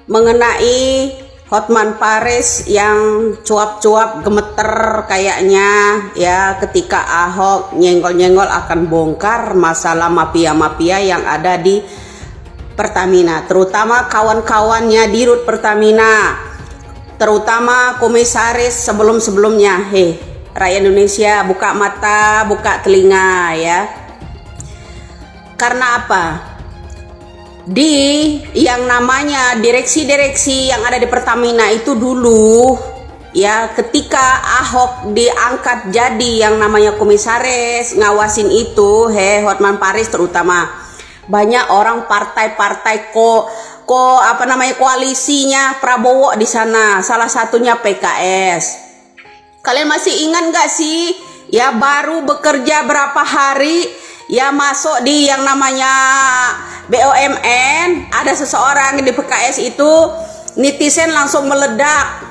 mengenai Hotman Paris yang cuap-cuap gemeter kayaknya ya ketika Ahok nyenggol-nyenggol akan bongkar masalah mafia-mafia yang ada di Pertamina, terutama kawan-kawannya di Rut Pertamina, terutama komisaris sebelum-sebelumnya. Rakyat Indonesia buka mata, buka telinga ya. Karena apa? Di yang namanya direksi-direksi yang ada di Pertamina itu dulu ya, ketika Ahok diangkat jadi yang namanya komisaris ngawasin itu, Hotman Paris terutama, banyak orang partai-partai koalisinya Prabowo di sana, salah satunya PKS. Kalian masih ingat gak sih ya, baru bekerja berapa hari ya masuk di yang namanya BUMN, ada seseorang di PKS itu, netizen langsung meledak,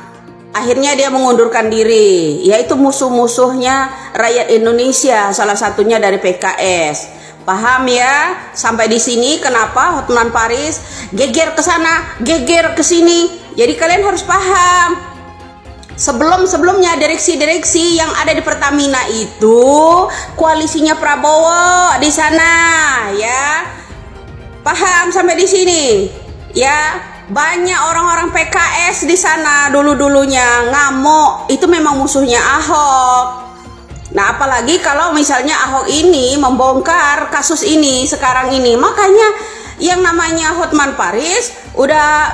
akhirnya dia mengundurkan diri, yaitu musuh-musuhnya rakyat Indonesia, salah satunya dari PKS. Paham ya sampai di sini kenapa Hotman Paris geger ke sana, geger ke sini. Jadi kalian harus paham, sebelumnya direksi-direksi yang ada di Pertamina itu koalisinya Prabowo di sana ya. Paham sampai di sini ya. Banyak orang-orang PKS di sana dulu-dulunya ngamuk, itu memang musuhnya Ahok. Nah, apalagi kalau misalnya Ahok ini membongkar kasus ini sekarang ini, makanya yang namanya Hotman Paris udah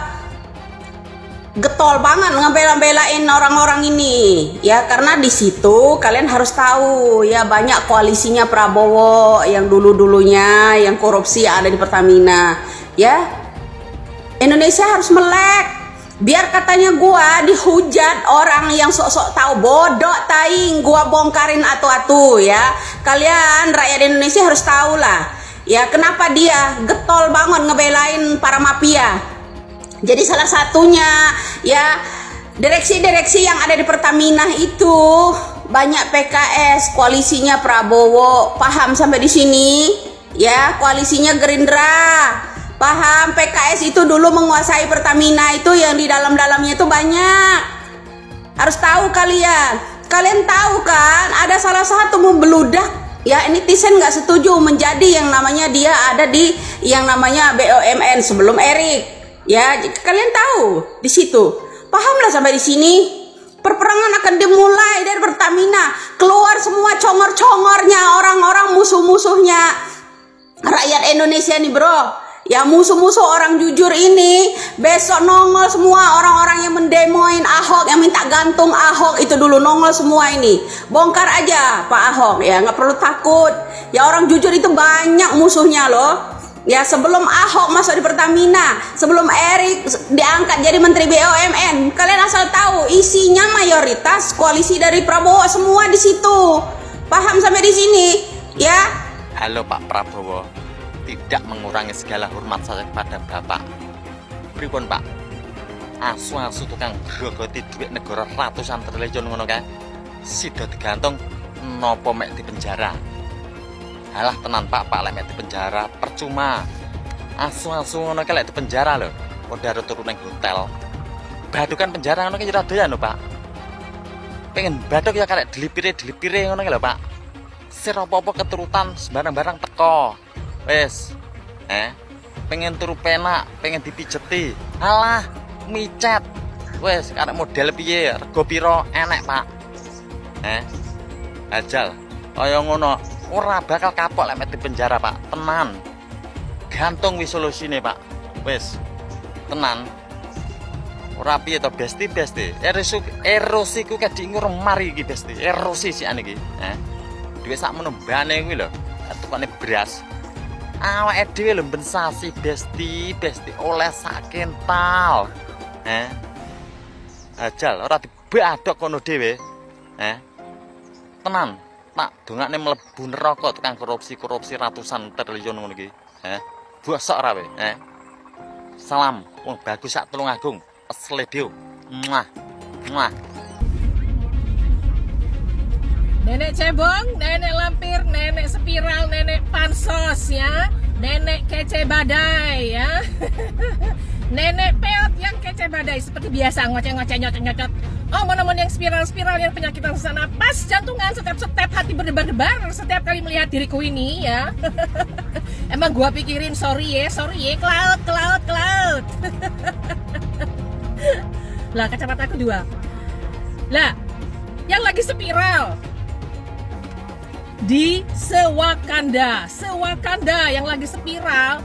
getol banget ngebela-belain orang-orang ini ya, karena di situ kalian harus tahu ya, banyak koalisinya Prabowo yang dulu-dulunya yang korupsi ada di Pertamina ya. Indonesia harus melek, biar katanya gua dihujat orang yang sok-sok tahu, bodoh taing, gua bongkarin atu-atu ya. Kalian rakyat Indonesia harus tahu lah ya, kenapa dia getol banget ngebelain para mafia. Jadi salah satunya ya, direksi-direksi yang ada di Pertamina itu banyak PKS, koalisinya Prabowo. Paham sampai di sini ya, koalisinya Gerindra. Paham, PKS itu dulu menguasai Pertamina itu, yang di dalam-dalamnya itu banyak. Harus tahu kalian. Kalian tahu kan, ada salah satu membeludak ya, netizen nggak setuju menjadi yang namanya dia ada di yang namanya BUMN sebelum Erik. Ya, kalian tahu di situ. Pahamlah sampai di sini. Perperangan akan dimulai dari Pertamina. Keluar semua congor-congornya, orang-orang musuh-musuhnya rakyat Indonesia nih, bro. Ya, musuh-musuh orang jujur ini besok nongol semua, orang-orang yang mendemoin Ahok, yang minta gantung Ahok itu dulu nongol semua ini. Bongkar aja Pak Ahok ya, nggak perlu takut. Ya, orang jujur itu banyak musuhnya loh. Ya, sebelum Ahok masuk di Pertamina, sebelum Erik diangkat jadi Menteri BUMN, kalian asal tahu isinya mayoritas koalisi dari Prabowo semua di situ. Paham sampai di sini? Ya. Halo Pak Prabowo, tidak mengurangi segala hormat saya kepada Bapak. Pripun Pak? Asu-asu tukang grogoti duit negara ratusan triliun ngono kae, sida digantung nopo mek di penjara. Alah tenan Pak lek mek di penjara percuma. Asu-asu ngono kae lek di penjara lho, padha turu ning hotel. Badukan penjara ngono ki ora doyan lho Pak. Pengen baduk ya karek dilipire ngono ki lho Pak. Sir apa-apa keturutan sembarang-barang teko. Wes, pengen turu penak, pengen dipijeti, alah micet. Wes, karek model piye, rego piro enek Pak. Ajal, kaya ngono, ora bakal kapok lek di penjara Pak, tenan. Gantung wis solusine Pak. Wes, tenan. Ora piye to besti. Erosi ku kadingur mari iki besti. Erosi sik ane iki, Duwe sak menembane kuwi lho, tukane beras. Awake dhewe lho bensasi besti oleh sak kental. Ajal ora dibadok kono dhewe. Tenan, tak dongakne mlebu neraka tukang korupsi ratusan triliun ngono iki. Bosok ra we. Salam wong bagus sak Tulungagung. Asledeo. Muah. Nenek cebong, nenek lampir, nenek spiral, nenek pansos ya, nenek kece badai ya, nenek peot yang waspadai seperti biasa, ngoceh-ngoceh, nyocot-nyocot. Omong-omong yang spiral-spiral, yang penyakitan sesak napas, jantungan, setep-setep, hati berdebar-debar setiap kali melihat diriku ini ya. Emang gua pikirin sorry ya, cloud. Lah kacamata aku 2. Lah, yang lagi spiral di Sewakanda yang lagi spiral,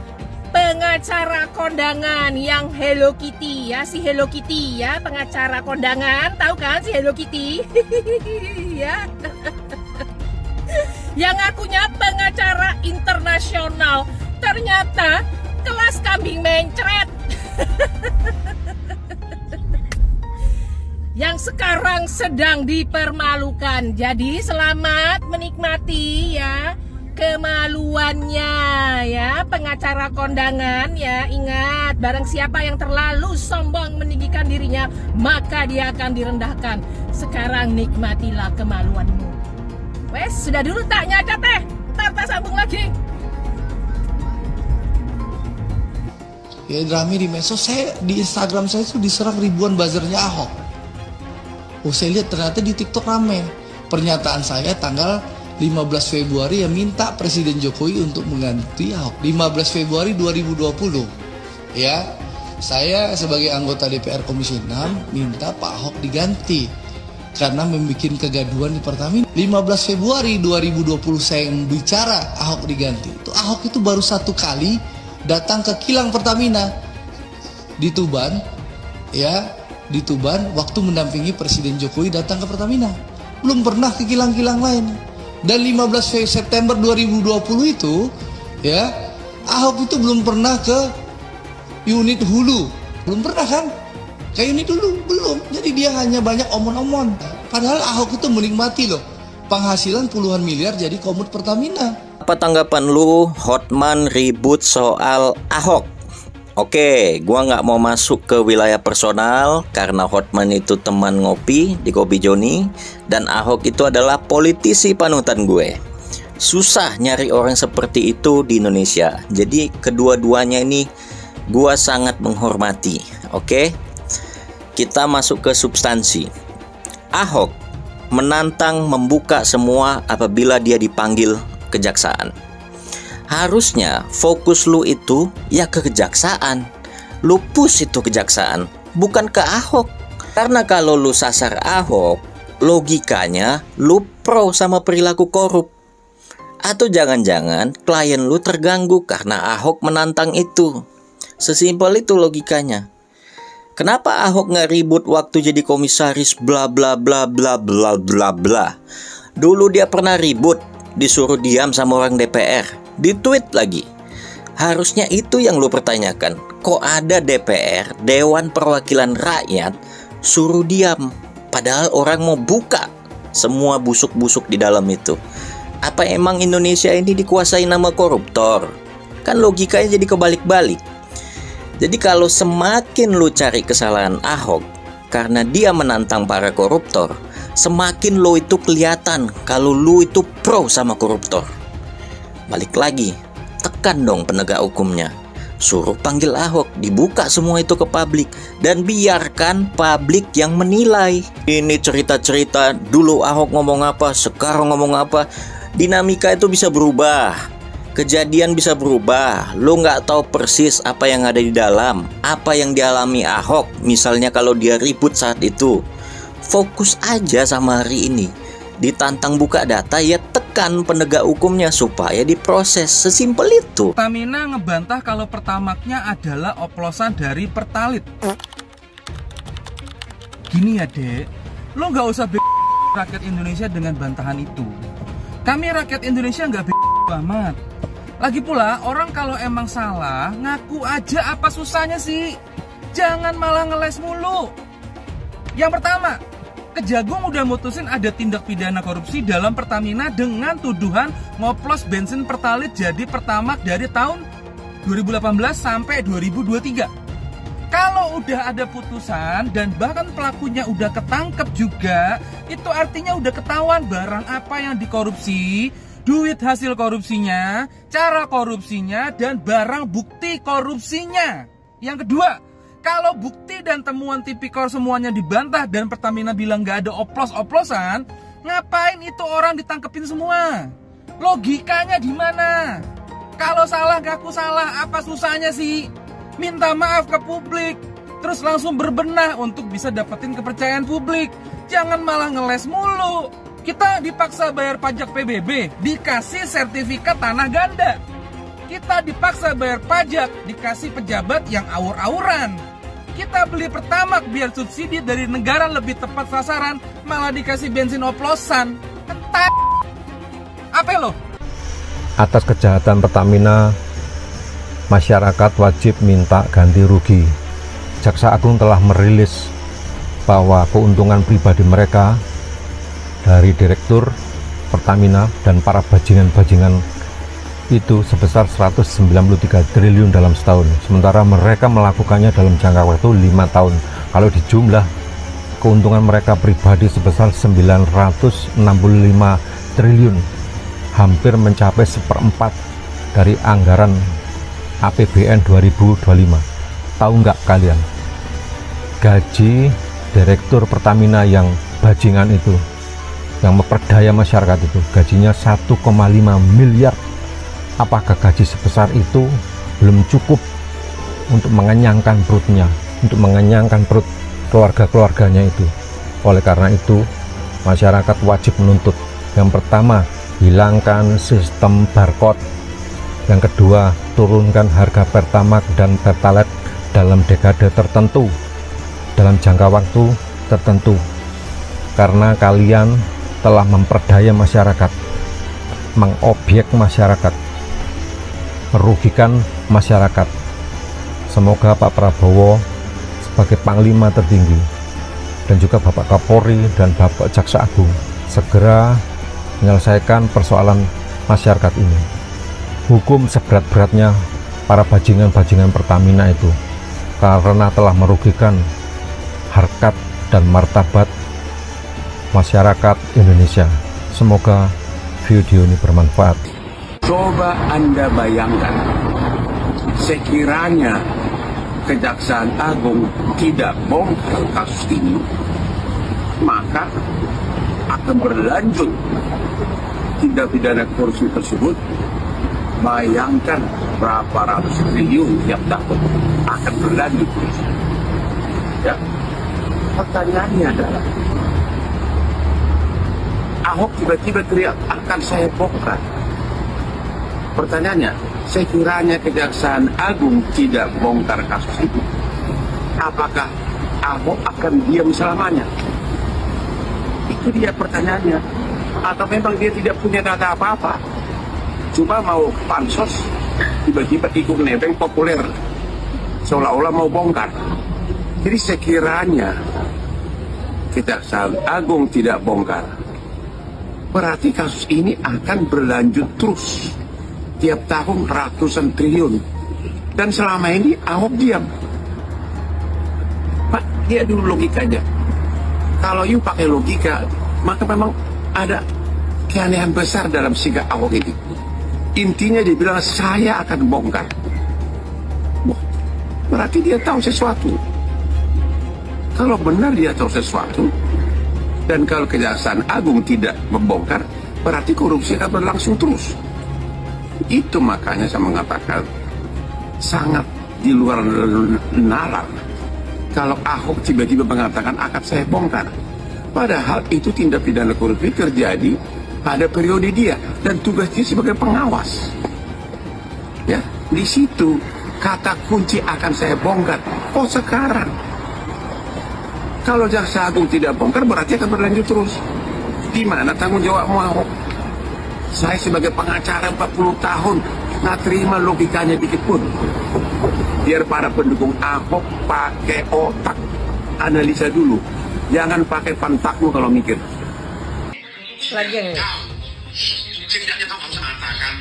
pengacara kondangan yang Hello Kitty ya, si Hello Kitty ya, pengacara kondangan, tahu kan si Hello Kitty? Ya. Yang ngakunya pengacara internasional, ternyata kelas kambing mencret. Yang sekarang sedang dipermalukan. Jadi selamat menikmati ya kemaluannya ya, pengacara kondangan ya. Ingat, barang siapa yang terlalu sombong meninggikan dirinya, maka dia akan direndahkan. Sekarang nikmatilah kemaluanmu. Wes, sudah dulu tak nyata teh. Ntar sambung lagi. Ya, rame di medsos, di Instagram saya tuh diserang ribuan buzzernya Ahok. Oh, saya lihat ternyata di TikTok rame. Pernyataan saya tanggal 15 Februari yang minta Presiden Jokowi untuk mengganti Ahok. 15 Februari 2020. Ya, saya sebagai anggota DPR Komisi 6 minta Pak Ahok diganti karena membuat kegaduhan di Pertamina. 15 Februari 2020 saya bicara Ahok diganti. Itu Ahok itu baru 1 kali datang ke kilang Pertamina di Tuban, ya. Di Tuban waktu mendampingi Presiden Jokowi datang ke Pertamina. Belum pernah ke kilang-kilang lain. Dan 15 September 2020 itu ya, Ahok itu belum pernah ke unit hulu. Belum pernah kan? Ke unit hulu belum. Jadi dia hanya banyak omon-omon. Padahal Ahok itu menikmati loh penghasilan puluhan miliar jadi komut Pertamina. Apa tanggapan lu Hotman ribut soal Ahok? Oke, gua nggak mau masuk ke wilayah personal karena Hotman itu teman ngopi di Kopi Joni dan Ahok itu adalah politisi panutan gue. Susah nyari orang seperti itu di Indonesia. Jadi kedua-duanya ini gua sangat menghormati. Oke, kita masuk ke substansi. Ahok menantang membuka semua apabila dia dipanggil kejaksaan. Harusnya fokus lu itu ya ke kejaksaan. Lu push itu kejaksaan, bukan ke Ahok. Karena kalau lu sasar Ahok, logikanya lu pro sama perilaku korup. Atau jangan-jangan klien lu terganggu karena Ahok menantang itu. Sesimpel itu logikanya. Kenapa Ahok nggak ribut waktu jadi komisaris bla bla bla bla bla bla bla. Dulu dia pernah ribut, disuruh diam sama orang DPR. Di-tweet lagi. Harusnya itu yang lu pertanyakan. Kok ada DPR, Dewan Perwakilan Rakyat, suruh diam, padahal orang mau buka semua busuk-busuk di dalam itu. Apa emang Indonesia ini dikuasai nama koruptor? Kan logikanya jadi kebalik-balik. Jadi kalau semakin lu cari kesalahan Ahok karena dia menantang para koruptor, semakin lu itu kelihatan kalau lu itu pro sama koruptor. Balik lagi, tekan dong penegak hukumnya. Suruh panggil Ahok, dibuka semua itu ke publik, dan biarkan publik yang menilai. Ini cerita-cerita dulu Ahok ngomong apa, sekarang ngomong apa. Dinamika itu bisa berubah, kejadian bisa berubah. Lo nggak tahu persis apa yang ada di dalam, apa yang dialami Ahok. Misalnya kalau dia ribut saat itu, fokus aja sama hari ini. Ditantang buka data, ya tekan penegak hukumnya supaya diproses. Sesimpel itu. Pertamina ngebantah kalau Pertamaxnya adalah oplosan dari Pertalit. Gini ya dek, lo gak usah rakyat Indonesia dengan bantahan itu. Kami rakyat Indonesia gak amat. Lagi pula orang kalau emang salah, ngaku aja, apa susahnya sih? Jangan malah ngeles mulu. Yang pertama, Kejagung udah mutusin ada tindak pidana korupsi dalam Pertamina dengan tuduhan ngoplos bensin Pertalit jadi Pertamax dari tahun 2018 sampai 2023. Kalau udah ada putusan dan bahkan pelakunya udah ketangkep juga, itu artinya udah ketahuan barang apa yang dikorupsi, duit hasil korupsinya, cara korupsinya, dan barang bukti korupsinya. Yang kedua, Kalau bukti dan temuan tipikor semuanya dibantah dan Pertamina bilang nggak ada oplos-oplosan, ngapain itu orang ditangkepin semua? Logikanya di mana? Kalau salah ngaku salah, apa susahnya sih? Minta maaf ke publik, terus langsung berbenah untuk bisa dapetin kepercayaan publik. Jangan malah ngeles mulu. Kita dipaksa bayar pajak PBB, dikasih sertifikat tanah ganda. Kita dipaksa bayar pajak, dikasih pejabat yang awur-awuran. Kita beli Pertamax biar subsidi dari negara lebih tepat sasaran, malah dikasih bensin oplosan. Entar. Apa lo? Atas kejahatan Pertamina, masyarakat wajib minta ganti rugi. Jaksa Agung telah merilis bahwa keuntungan pribadi mereka dari Direktur Pertamina dan para bajingan-bajingan itu sebesar 193 triliun dalam setahun. Sementara mereka melakukannya dalam jangka waktu 5 tahun. Kalau dijumlah, keuntungan mereka pribadi sebesar 965 triliun. Hampir mencapai 1/4 dari anggaran APBN 2025. Tahu nggak kalian? Gaji Direktur Pertamina yang bajingan itu, yang memperdaya masyarakat itu, gajinya 1,5 miliar. Apakah gaji sebesar itu belum cukup untuk mengenyangkan perutnya, untuk mengenyangkan perut keluarga-keluarganya itu? Oleh karena itu, masyarakat wajib menuntut. Yang pertama, hilangkan sistem barcode. Yang kedua, turunkan harga Pertamax dan Pertalite dalam dekade tertentu, dalam jangka waktu tertentu. Karena kalian telah memperdaya masyarakat, mengobjek masyarakat, merugikan masyarakat. Semoga Pak Prabowo sebagai Panglima tertinggi dan juga Bapak Kapolri dan Bapak Jaksa Agung segera menyelesaikan persoalan masyarakat ini. Hukum seberat-beratnya para bajingan-bajingan Pertamina itu, karena telah merugikan harkat dan martabat masyarakat Indonesia. Semoga video ini bermanfaat. Coba Anda bayangkan, sekiranya Kejaksaan Agung tidak bongkar kasus ini, maka akan berlanjut tindak pidana korupsi tersebut. Bayangkan berapa ratus triliun tiap tahun akan berlanjut. Ya, pertanyaannya adalah, Ahok tiba-tiba teriak, akan saya bongkar. Pertanyaannya, sekiranya Kejaksaan Agung tidak bongkar kasus itu, apakah Ahok akan diam selamanya? Itu dia pertanyaannya. Atau memang dia tidak punya data apa-apa, cuma mau pansos, tiba-tiba ikut nebeng populer, seolah-olah mau bongkar. Jadi sekiranya Kejaksaan Agung tidak bongkar, berarti kasus ini akan berlanjut terus. Tiap tahun ratusan triliun. Dan selama ini Ahok diam. Pak, dia dulu logikanya. Kalau you pakai logika, maka memang ada keanehan besar dalam sikap Ahok ini. Intinya dia bilang, saya akan bongkar. Wah, berarti dia tahu sesuatu. Kalau benar dia tahu sesuatu, dan kalau Kejaksaan Agung tidak membongkar, berarti korupsi akan berlangsung terus. Itu makanya saya mengatakan sangat di luar nalar kalau Ahok tiba-tiba mengatakan akan saya bongkar. Padahal itu tindak pidana korupsi terjadi pada periode dia dan tugasnya sebagai pengawas. Ya, di situ kata kunci akan saya bongkar. Oh, sekarang kalau Jaksa Agung tidak bongkar berarti akan berlanjut terus. Di mana tanggung jawabmu, Ahok? Saya sebagai pengacara 40 tahun nggak terima logikanya dikit pun. Biar para pendukung Ahok pakai otak, analisa dulu. Jangan pakai pantakmu kalau mikir. Lagi yang ini. Setidaknya kamu harus mengatakan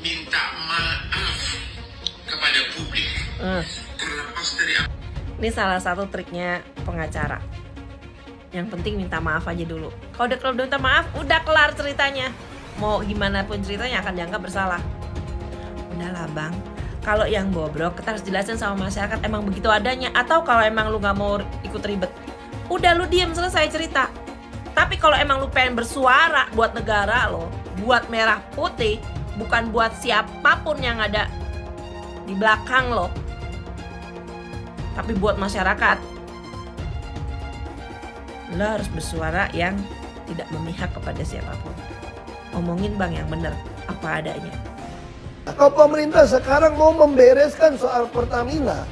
minta maaf kepada publik. Karena pas dari Ini salah satu triknya pengacara. Yang penting minta maaf aja dulu. Kalau udah minta maaf, udah kelar ceritanya. Mau gimana pun ceritanya akan dianggap bersalah. Udahlah bang, Kalau yang bobrok kita harus jelasin sama masyarakat emang begitu adanya. Atau kalau emang lu gak mau ikut ribet, udah lu diem, selesai cerita. Tapi kalau emang lu pengen bersuara buat negara lo, buat merah putih, bukan buat siapapun yang ada di belakang lo, tapi buat masyarakat, lo harus bersuara yang tidak memihak kepada siapapun. Omongin bang yang bener, apa adanya. Kalau pemerintah sekarang mau membereskan soal Pertamina,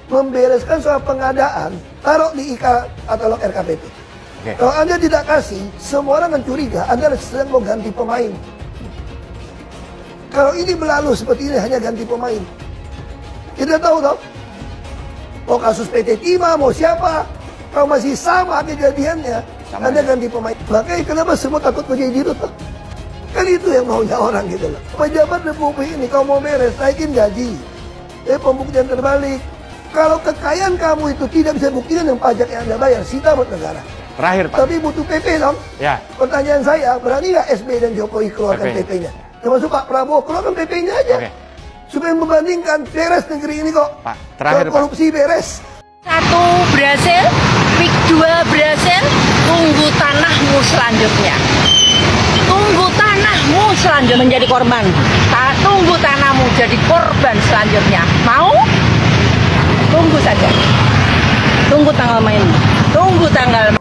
membereskan soal pengadaan, taruh di katalog RKPP. Kalau Anda tidak kasih, semua orang akan curiga Anda sedang mau ganti pemain. Kalau ini berlalu seperti ini hanya ganti pemain, kita tahu dong. Mau kasus PT Timah, mau siapa, kalau masih sama kejadiannya, Anda ganti pemain. Makanya kenapa semua takut menjadi dirut? Kan itu yang maunya orang gitu loh. Pejabat Republik ini kalau mau beres, naikin gaji. Pembuktian terbalik. Kalau kekayaan kamu itu tidak bisa buktikan dengan pajak yang Anda bayar, sita buat negara. Terakhir Pak. Tapi butuh PP dong. Ya. Pertanyaan saya, berani nggak SBY dan Jokowi keluarkan PP-nya? Termasuk Pak Prabowo, keluarkan PP-nya aja. Supaya membandingkan, beres negeri ini kok. Pak, terakhir Pak. Korupsi beres. 1 berhasil, PIK 2 berhasil, tunggu tanahmu selanjutnya. Tunggu tanahmu selanjutnya menjadi korban. Tunggu tanahmu jadi korban selanjutnya. Mau? Tunggu saja. Tunggu tanggal main. Tunggu tanggal.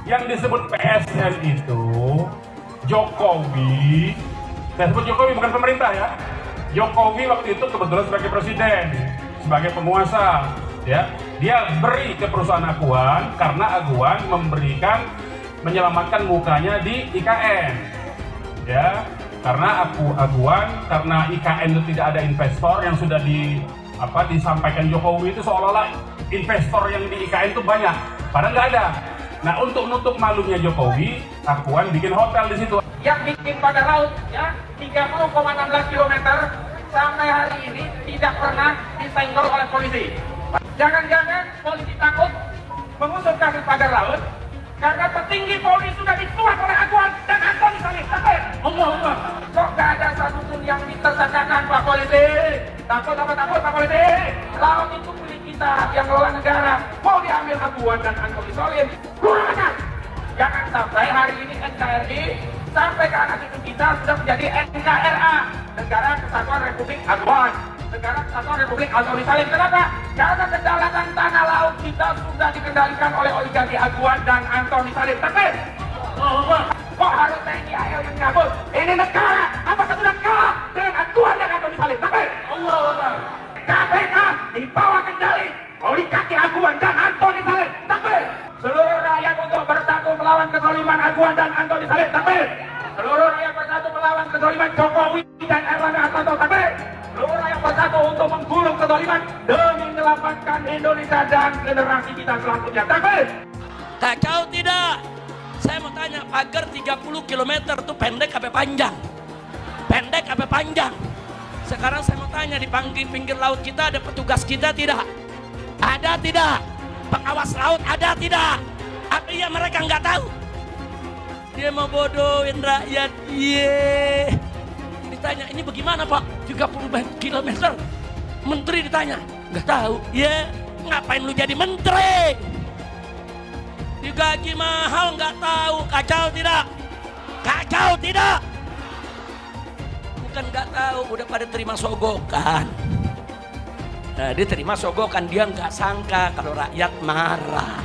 Yang disebut PSN itu Jokowi. Saya sebut Jokowi bukan pemerintah ya. Jokowi waktu itu kebetulan sebagai presiden, sebagai penguasa, ya. Dia beri ke perusahaan Aguan karena Aguan menyelamatkan mukanya di IKN, ya. Karena Aguan, karena IKN itu tidak ada investor yang sudah disampaikan Jokowi itu seolah-olah investor yang di IKN itu banyak, padahal nggak ada. Nah, untuk nutup malunya Jokowi, Aguan bikin hotel di situ. Yang bikin pada laut, ya, 30,16 km sampai hari ini tidak pernah disenggol oleh polisi. Jangan-jangan polisi takut mengusut kasus pagar laut karena petinggi polri sudah dituas oleh Aguan dan Antoni Salim. Allah, kok gak ada satupun yang ditersangkakan Pak Polisi? Takut Pak Polisi? Laut itu milik kita yang ngelola negara. Mau diambil Aguan dan Antoni Salim? Kurang ajar. Jangan sampai hari ini NKRI sampai ke anak cucu kita sudah menjadi NKRA, Negara Kesatuan Republik Aguan, Negara Kesatuan Republik Antoni Salim. Kenapa? Karena kedaulatan tanah laut kita sudah dikendalikan oleh oligarki Aguan dan Antoni Salim. Tapi kok harus TNI AL yang nyabut? Ini negara, apakah sudah kalah dengan Aguan dan Antoni Salim? Tapi KPK di bawah kendali oligarki Aguan dan Antoni Salim. Tapi seluruh rakyat untuk bersatu melawan kezaliman Aguan dan Antoni Salim. Tapi seluruh rakyat bersatu melawan kezaliman Jokowi dan Erlangga Hartarto. Tapi seluruh rakyat bersatu untuk menggulung kezaliman demi menyelamatkan Indonesia dan generasi kita selanjutnya. Tapi kacau tidak? Saya mau tanya, pagar 30 km itu pendek apa panjang? Pendek apa panjang? Sekarang saya mau tanya, di pinggir laut kita ada petugas kita tidak? Ada tidak? Pengawas laut ada tidak? Apa iya mereka nggak tahu? Dia mau bodohin rakyat. Ditanya, ini bagaimana Pak? 30 km. Menteri ditanya, nggak tahu. Ngapain lu jadi menteri? Digaji mahal nggak tahu. Kacau tidak? Kacau tidak? Bukan nggak tahu, udah pada terima sogokan. Nah, dia terima sogokan, dia nggak sangka kalau rakyat marah.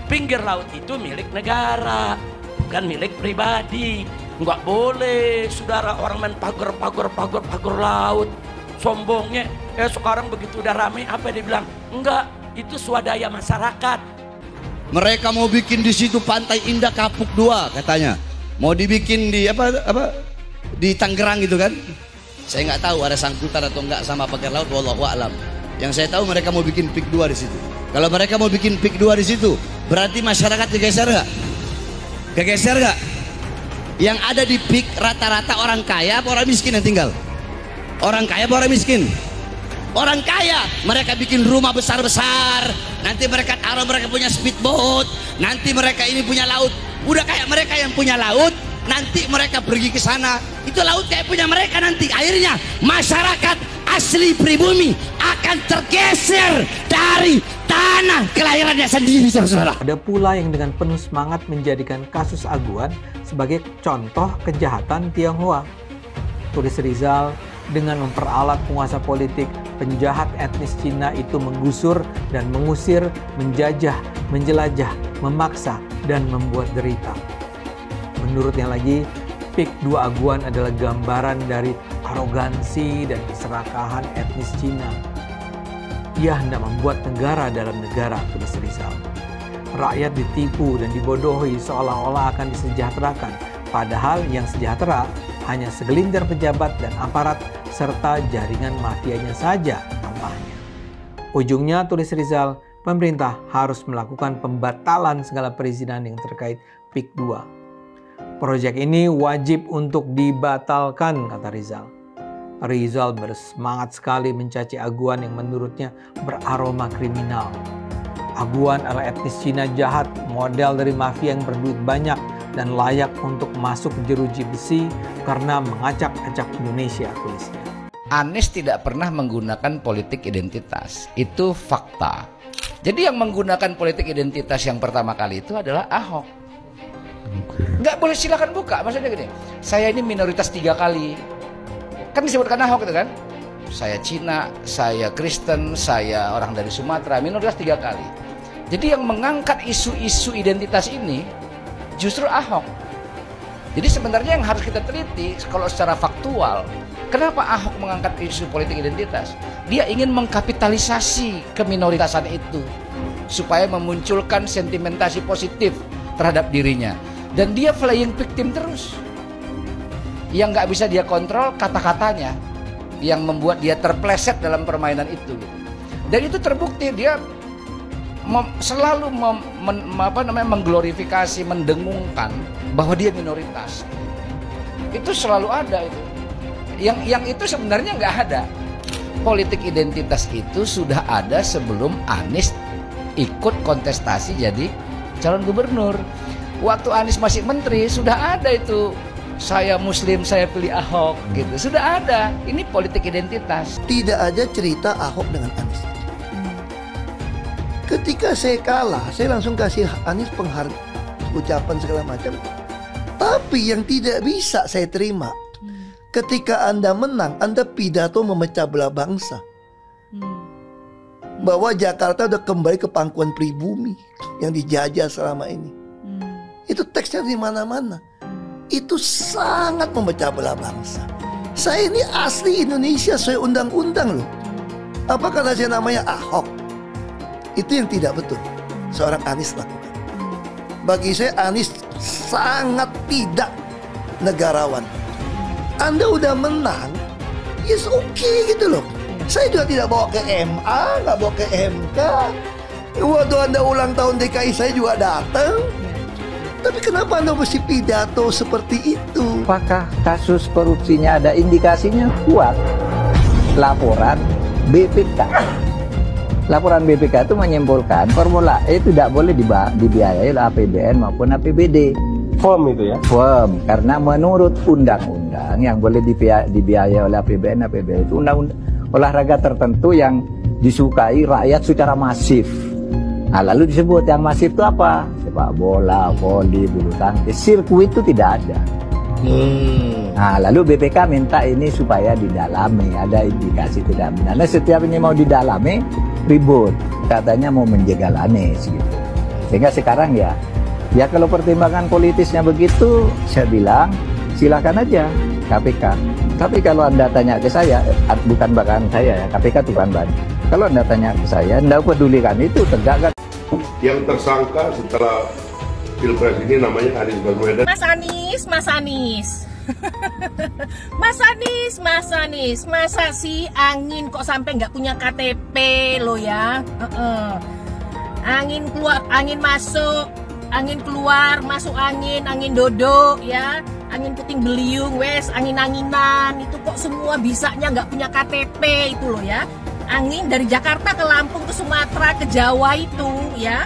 Pinggir laut itu milik negara, bukan milik pribadi. Nggak boleh, saudara, orang main pagar laut. Sombongnya, sekarang begitu udah rame, apa dia bilang? Enggak, itu swadaya masyarakat. Mereka mau bikin di situ Pantai Indah Kapuk 2 katanya. Mau dibikin di di Tangerang gitu kan. Saya nggak tahu ada sangkutan atau enggak sama pagar laut, wallahu a'lam. Yang saya tahu mereka mau bikin PIK 2 di situ. Kalau mereka mau bikin PIK 2 di situ, berarti masyarakat digeser nggak? Kegeser nggak? Yang ada di PIK rata-rata orang kaya apa orang miskin yang tinggal? Orang kaya apa orang miskin? Orang kaya, mereka bikin rumah besar-besar, nanti mereka taruh mereka punya speedboat, nanti mereka ini punya laut. Udah kayak mereka yang punya laut, nanti mereka pergi ke sana, itu laut kayak punya mereka nanti. Akhirnya masyarakat asli pribumi akan tergeser dari tanah kelahirannya sendiri, saudara. Ada pula yang dengan penuh semangat menjadikan kasus Aguan sebagai contoh kejahatan Tionghoa. Tulis Rizal, dengan memperalat penguasa politik, penjahat etnis Cina itu menggusur dan mengusir, menjajah, menjelajah, memaksa, dan membuat derita. Menurutnya lagi, PIK 2 Aguan adalah gambaran dari arogansi dan keserakahan etnis Cina. Ia hendak membuat negara dalam negara, tulis Rizal. Rakyat ditipu dan dibodohi seolah-olah akan disejahterakan, padahal yang sejahtera hanya segelintir pejabat dan aparat serta jaringan mafianya saja tampaknya. Ujungnya, tulis Rizal, pemerintah harus melakukan pembatalan segala perizinan yang terkait PIK 2. Proyek ini wajib untuk dibatalkan, kata Rizal. Rizal bersemangat sekali mencaci Aguan yang menurutnya beraroma kriminal. Aguan adalah etnis Cina jahat, model dari mafia yang berduit banyak dan layak untuk masuk jeruji besi karena mengacak-acak Indonesia, tulisnya. Anies tidak pernah menggunakan politik identitas, itu fakta. Jadi yang menggunakan politik identitas yang pertama kali itu adalah Ahok. Nggak boleh, silakan buka, maksudnya gini, saya ini minoritas 3 kali. Kan disebutkan Ahok itu kan, saya Cina, saya Kristen, saya orang dari Sumatera, minoritas 3 kali. Jadi yang mengangkat isu-isu identitas ini justru Ahok. Jadi sebenarnya yang harus kita teliti kalau secara faktual, kenapa Ahok mengangkat isu politik identitas? Dia ingin mengkapitalisasi keminoritasan itu supaya memunculkan sentimentasi positif terhadap dirinya, dan dia playing victim terus. Yang nggak bisa dia kontrol kata-katanya, yang membuat dia terpleset dalam permainan itu. Dan itu terbukti, dia selalu mengglorifikasi, mendengungkan bahwa dia minoritas. Itu selalu ada itu. Yang itu sebenarnya nggak ada. Politik identitas itu sudah ada sebelum Anies ikut kontestasi jadi calon gubernur. Waktu Anies masih menteri sudah ada itu. Saya Muslim, saya pilih Ahok, gitu. Sudah ada. Ini politik identitas. Tidak ada cerita Ahok dengan Anies. Ketika saya kalah, saya langsung kasih Anies penghargaan, ucapan segala macam. Tapi yang tidak bisa saya terima, ketika Anda menang, Anda pidato memecah belah bangsa. Bahwa Jakarta udah kembali ke pangkuan pribumi yang dijajah selama ini. Itu teksnya di mana-mana. Itu sangat memecah belah bangsa. Saya ini asli Indonesia sesuai undang-undang loh. Apa karena saya namanya Ahok? Itu yang tidak betul seorang Anies lakukan. Bagi saya Anies sangat tidak negarawan. Anda udah menang, yes okay gitu loh. Saya juga tidak bawa ke MA, nggak bawa ke MK. Waktu Anda ulang tahun DKI saya juga datang. Tapi kenapa Anda mesti pidato seperti itu? Apakah kasus korupsinya ada indikasinya kuat? Laporan BPK. Laporan BPK itu menyimpulkan Formula E tidak boleh dibiayai oleh APBN maupun APBD. Firm itu ya? Firm, karena menurut undang-undang yang boleh dibiayai oleh APBN, APBD itu undang-undang olahraga tertentu yang disukai rakyat secara masif. Nah, lalu disebut yang masif itu apa? Sepak bola, voli, bulu tangkis, sirkuit itu tidak ada. Nah, lalu BPK minta ini supaya didalami, ada indikasi tidak benar. Nah, setiap ini mau didalami, ribut, katanya mau menjegal Anies gitu. Sehingga sekarang ya kalau pertimbangan politisnya begitu, saya bilang silakan aja KPK. Tapi kalau Anda tanya ke saya, bukan bahkan saya ya, KPK itu bukan bahan. Kalau Anda tanya ke saya, Anda pedulikan itu tegakkan. Yang tersangka setelah Pilpres ini namanya Anies Baswedan. Mas Anies. Mas Anies, masa sih angin kok sampai nggak punya KTP lo ya? Angin keluar, angin masuk, angin keluar, masuk angin dodo ya, angin puting beliung, wes angin-anginan itu kok semua bisanya nggak punya KTP itu lo ya? Angin dari Jakarta ke Lampung ke Sumatera ke Jawa itu ya,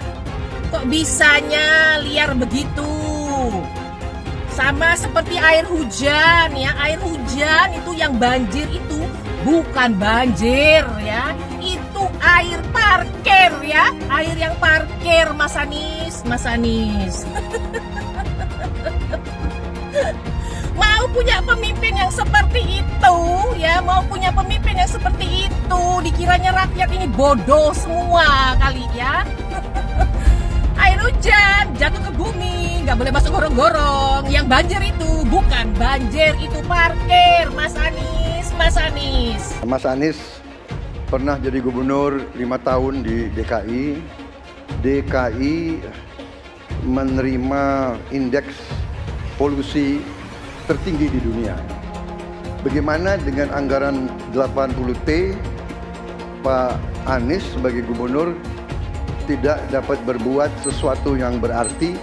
kok bisanya liar begitu? Sama seperti air hujan ya, air hujan itu yang banjir itu bukan banjir ya. Itu air parkir ya, air yang parkir Mas Anies, Mas Anies. Mau punya pemimpin yang seperti itu ya, mau punya pemimpin yang seperti itu, dikiranya rakyat ini bodoh semua kali ya. Air hujan jatuh ke bumi, nggak boleh masuk gorong-gorong. Yang banjir itu bukan banjir, itu parkir Mas Anies, Mas Anies. Mas Anies pernah jadi gubernur 5 tahun di DKI. DKI menerima indeks polusi tertinggi di dunia. Bagaimana dengan anggaran 80T, Pak Anies sebagai gubernur tidak dapat berbuat sesuatu yang berarti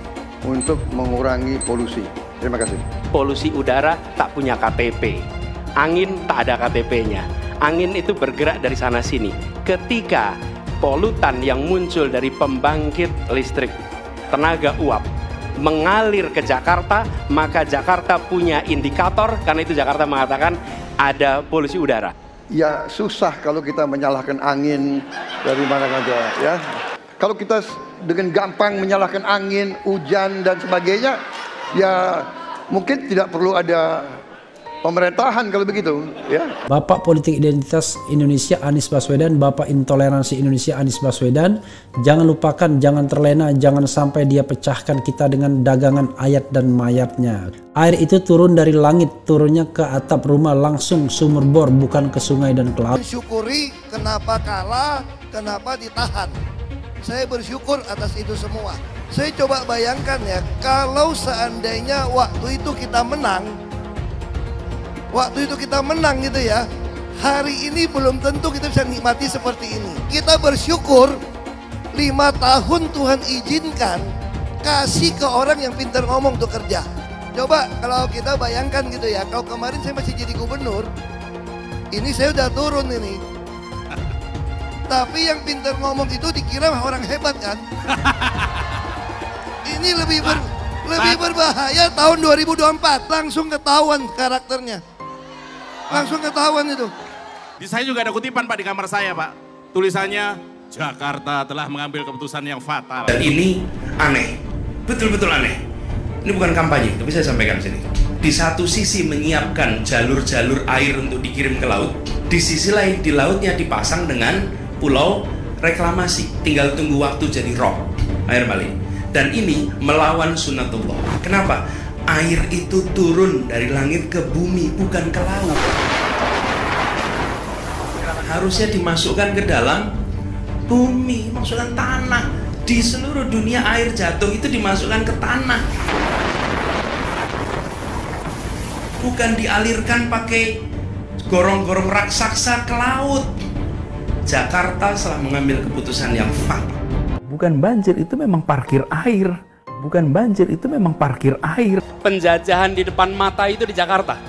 untuk mengurangi polusi. Terima kasih. Polusi udara tak punya KTP, angin tak ada KTP-nya. Angin itu bergerak dari sana sini. Ketika polutan yang muncul dari pembangkit listrik tenaga uap mengalir ke Jakarta, maka Jakarta punya indikator, karena itu Jakarta mengatakan ada polusi udara. Ya susah kalau kita menyalahkan angin dari mana saja ya. Kalau kita dengan gampang menyalahkan angin, hujan dan sebagainya, ya mungkin tidak perlu ada pemerintahan kalau begitu ya. Bapak Politik Identitas Indonesia Anies Baswedan, Bapak Intoleransi Indonesia Anies Baswedan, jangan lupakan, jangan terlena, jangan sampai dia pecahkan kita dengan dagangan ayat dan mayatnya. Air itu turun dari langit, turunnya ke atap rumah langsung sumur bor, bukan ke sungai dan ke laut. Syukuri kenapa kalah, kenapa ditahan. Saya bersyukur atas itu semua. Saya coba bayangkan ya, kalau seandainya waktu itu kita menang, gitu ya, hari ini belum tentu kita bisa nikmati seperti ini. Kita bersyukur 5 tahun Tuhan izinkan kasih ke orang yang pintar ngomong untuk kerja. Coba kalau kita bayangkan gitu ya, kalau kemarin saya masih jadi gubernur, ini saya udah turun ini. Tapi yang pintar ngomong itu dikira orang hebat kan? Ini lebih berbahaya tahun 2024, langsung ketahuan karakternya. Langsung ketahuan itu. Di saya juga ada kutipan Pak di kamar saya Pak. Tulisannya, Jakarta telah mengambil keputusan yang fatal. Dan ini aneh, betul-betul aneh. Ini bukan kampanye, tapi saya sampaikan sini. Di satu sisi menyiapkan jalur-jalur air untuk dikirim ke laut, di sisi lain di lautnya dipasang dengan pulau reklamasi. Tinggal tunggu waktu jadi rob, air balik. Dan ini melawan sunatullah. Kenapa? Air itu turun dari langit ke bumi, bukan ke laut. Harusnya dimasukkan ke dalam bumi, masukkan tanah. Di seluruh dunia air jatuh itu dimasukkan ke tanah. Bukan dialirkan pakai gorong-gorong raksasa ke laut. Jakarta telah mengambil keputusan yang fatal. Bukan banjir, itu memang parkir air. Bukan banjir, itu memang parkir air. Penjajahan di depan mata itu di Jakarta.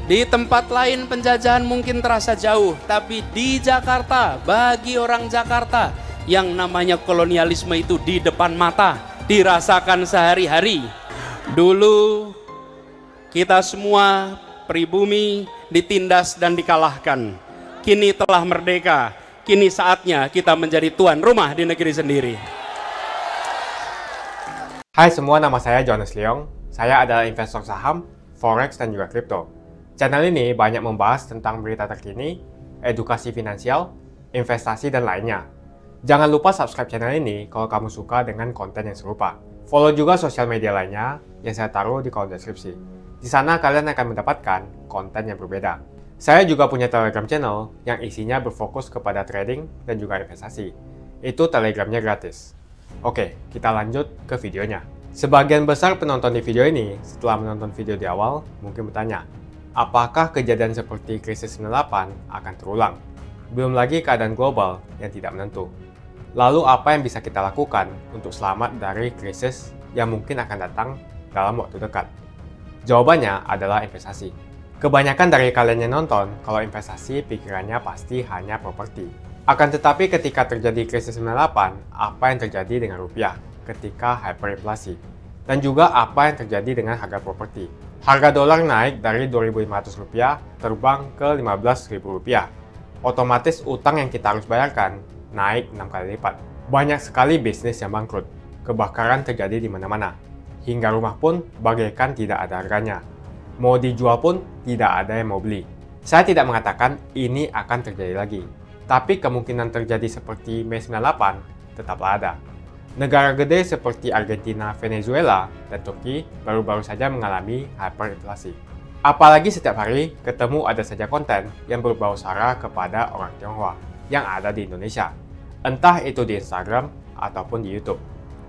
Di tempat lain penjajahan mungkin terasa jauh, tapi di Jakarta, bagi orang Jakarta, yang namanya kolonialisme itu di depan mata, dirasakan sehari-hari. Dulu kita semua pribumi ditindas dan dikalahkan. Kini telah merdeka, kini saatnya kita menjadi tuan rumah di negeri sendiri. Hai semua, nama saya Jonas Leong. Saya adalah investor saham, forex, dan juga kripto. Channel ini banyak membahas tentang berita terkini, edukasi finansial, investasi, dan lainnya. Jangan lupa subscribe channel ini kalau kamu suka dengan konten yang serupa. Follow juga sosial media lainnya yang saya taruh di kolom deskripsi. Di sana kalian akan mendapatkan konten yang berbeda. Saya juga punya Telegram channel yang isinya berfokus kepada trading dan juga investasi. Itu Telegramnya gratis. Oke, kita lanjut ke videonya. Sebagian besar penonton di video ini setelah menonton video di awal mungkin bertanya, apakah kejadian seperti krisis 98 akan terulang? Belum lagi keadaan global yang tidak menentu. Lalu apa yang bisa kita lakukan untuk selamat dari krisis yang mungkin akan datang dalam waktu dekat? Jawabannya adalah investasi. Kebanyakan dari kalian yang nonton, kalau investasi pikirannya pasti hanya properti. Akan tetapi ketika terjadi krisis 98, apa yang terjadi dengan rupiah ketika hyperinflasi? Dan juga apa yang terjadi dengan harga properti? Harga dolar naik dari Rp2.500 terbang ke Rp15.000. Otomatis utang yang kita harus bayarkan naik 6 kali lipat. Banyak sekali bisnis yang bangkrut. Kebakaran terjadi di mana-mana. Hingga rumah pun bagaikan tidak ada harganya. Mau dijual pun tidak ada yang mau beli. Saya tidak mengatakan ini akan terjadi lagi. Tapi kemungkinan terjadi seperti Mei 98 tetaplah ada. Negara gede seperti Argentina, Venezuela, dan Turki baru-baru saja mengalami hyperinflasi. Apalagi setiap hari ketemu ada saja konten yang berbau sara kepada orang Tionghoa yang ada di Indonesia. Entah itu di Instagram, ataupun di YouTube,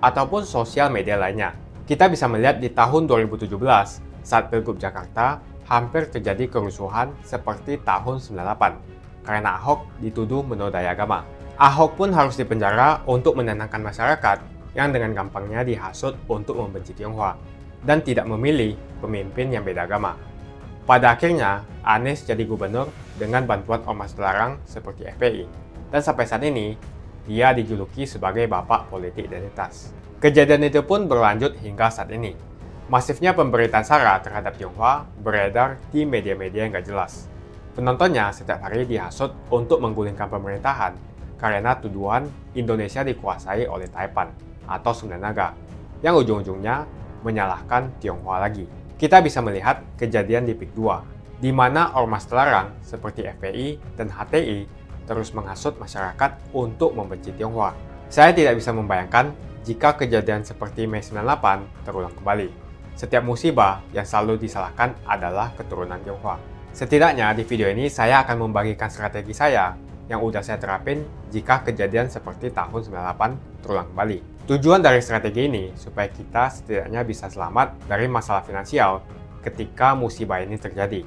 ataupun sosial media lainnya. Kita bisa melihat di tahun 2017, saat Pilgub Jakarta, hampir terjadi kerusuhan seperti tahun 98, karena Ahok dituduh menodai agama. Ahok pun harus dipenjara untuk menenangkan masyarakat yang dengan gampangnya dihasut untuk membenci Tionghoa dan tidak memilih pemimpin yang beda agama. Pada akhirnya, Anies jadi gubernur dengan bantuan ormas terlarang seperti FPI. Dan sampai saat ini, dia dijuluki sebagai bapak politik identitas. Kejadian itu pun berlanjut hingga saat ini. Masifnya pemberitaan sara terhadap Tionghoa beredar di media-media yang gak jelas. Penontonnya setiap hari dihasut untuk menggulingkan pemerintahan karena tuduhan Indonesia dikuasai oleh Taipan atau Sunda Naga, yang ujung-ujungnya menyalahkan Tionghoa lagi. Kita bisa melihat kejadian di PIK 2, di mana ormas terlarang seperti FPI dan HTI terus menghasut masyarakat untuk membenci Tionghoa. Saya tidak bisa membayangkan jika kejadian seperti Mei 98 terulang kembali. Setiap musibah yang selalu disalahkan adalah keturunan Tionghoa. Setidaknya di video ini saya akan membagikan strategi saya yang udah saya terapin jika kejadian seperti tahun 98 terulang kembali. Tujuan dari strategi ini supaya kita setidaknya bisa selamat dari masalah finansial ketika musibah ini terjadi.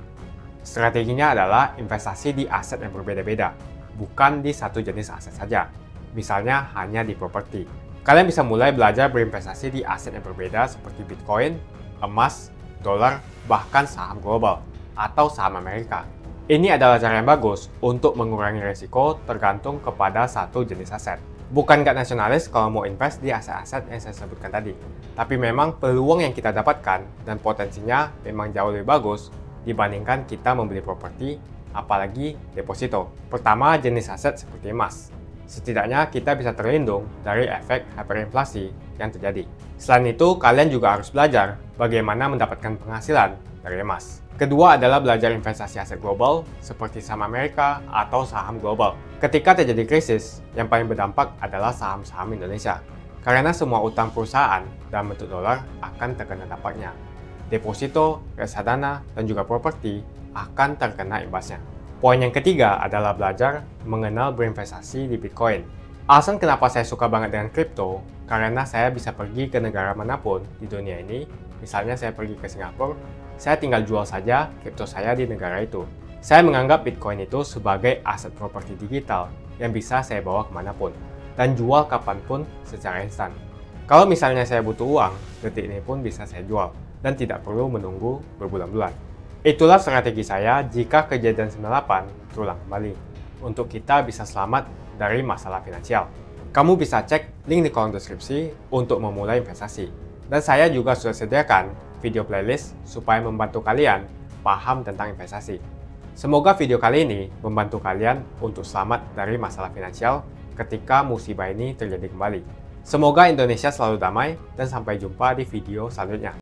Strateginya adalah investasi di aset yang berbeda-beda, bukan di satu jenis aset saja, misalnya hanya di properti. Kalian bisa mulai belajar berinvestasi di aset yang berbeda seperti Bitcoin, emas, dolar, bahkan saham global atau saham Amerika. Ini adalah cara yang bagus untuk mengurangi risiko tergantung kepada satu jenis aset. Bukan gak nasionalis kalau mau invest di aset-aset yang saya sebutkan tadi. Tapi memang peluang yang kita dapatkan dan potensinya memang jauh lebih bagus dibandingkan kita membeli properti, apalagi deposito. Pertama, jenis aset seperti emas. Setidaknya kita bisa terlindung dari efek hyperinflasi yang terjadi. Selain itu, kalian juga harus belajar bagaimana mendapatkan penghasilan dari emas. Kedua adalah belajar investasi aset global seperti saham Amerika atau saham global. Ketika terjadi krisis, yang paling berdampak adalah saham-saham Indonesia. Karena semua utang perusahaan dalam bentuk dolar akan terkena dampaknya. Deposito, reksadana, dan juga properti akan terkena imbasnya. Poin yang ketiga adalah belajar mengenal berinvestasi di Bitcoin. Alasan kenapa saya suka banget dengan kripto, karena saya bisa pergi ke negara manapun di dunia ini. Misalnya saya pergi ke Singapura, saya tinggal jual saja kripto saya di negara itu. Saya menganggap Bitcoin itu sebagai aset properti digital yang bisa saya bawa kemanapun dan jual kapanpun secara instan. Kalau misalnya saya butuh uang, detik ini pun bisa saya jual dan tidak perlu menunggu berbulan-bulan. Itulah strategi saya jika kejadian 98 terulang kembali, untuk kita bisa selamat dari masalah finansial. Kamu bisa cek link di kolom deskripsi untuk memulai investasi. Dan saya juga sudah sediakan video playlist supaya membantu kalian paham tentang investasi. Semoga video kali ini membantu kalian untuk selamat dari masalah finansial ketika musibah ini terjadi kembali. Semoga Indonesia selalu damai dan sampai jumpa di video selanjutnya.